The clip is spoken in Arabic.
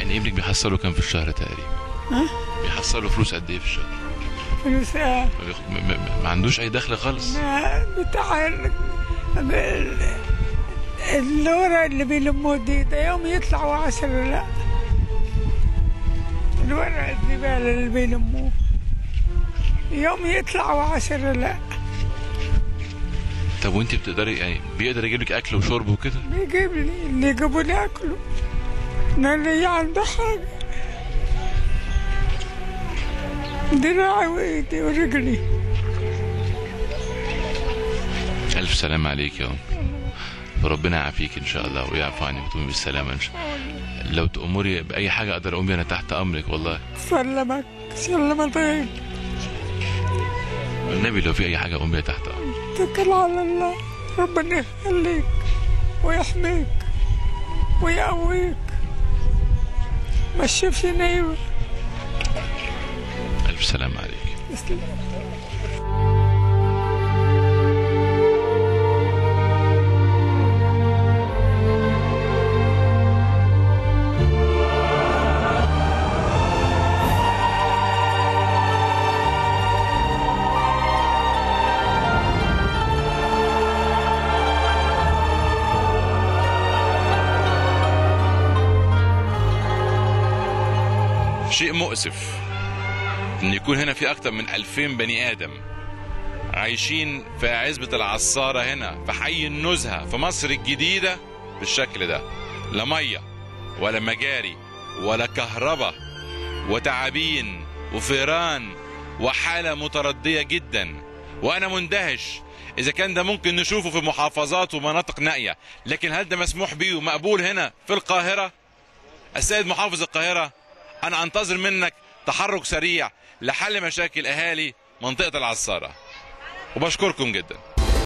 يعني ابنك بيحصلوا كام في الشهر تقريبا؟ ها؟ بيحصلوا فلوس قد ايه في الشهر؟ فلوس ما عندوش اي دخل خالص؟ بتاع الورق اللي بيلموه ده يوم يطلعوا 10 لا. الورق الزبالة اللي بيلموه يوم يطلعوا 10 لا. طب وانت بتقدري يعني بيقدر يجيب لك اكل وشرب وكده؟ بيجيب لي اللي يجيبوا لي اكله. انا اللي عنده حاجة دراعي وايدي ورجلي. الف سلامة عليك يا ام، وربنا يعافيك ان شاء الله ويعفو عنك وتقومي بالسلامة ان شاء الله. لو تأمري بأي حاجة أقدر أقوم بيها أنا تحت أمرك والله. سلمك سلمتين. النبي لو في أي حاجة أقوم بيها تحت أمرك. اتكل على الله، ربنا يخليك ويحميك ويقويك، ما تشوفش نايمة. ألف سلامة عليك. شيء مؤسف ان يكون هنا في اكتر من 2000 بني ادم عايشين في عزبة العصارة هنا في حي النزهة في مصر الجديدة بالشكل ده، لا مية ولا مجاري ولا كهرباء وتعابين وفيران وحالة متردية جدا. وانا مندهش اذا كان ده ممكن نشوفه في محافظات ومناطق نائية، لكن هل ده مسموح بيه ومقبول هنا في القاهرة؟ السيد محافظ القاهرة، أنا أنتظر منك تحرك سريع لحل مشاكل أهالي منطقة العصارة، وبشكركم جدا.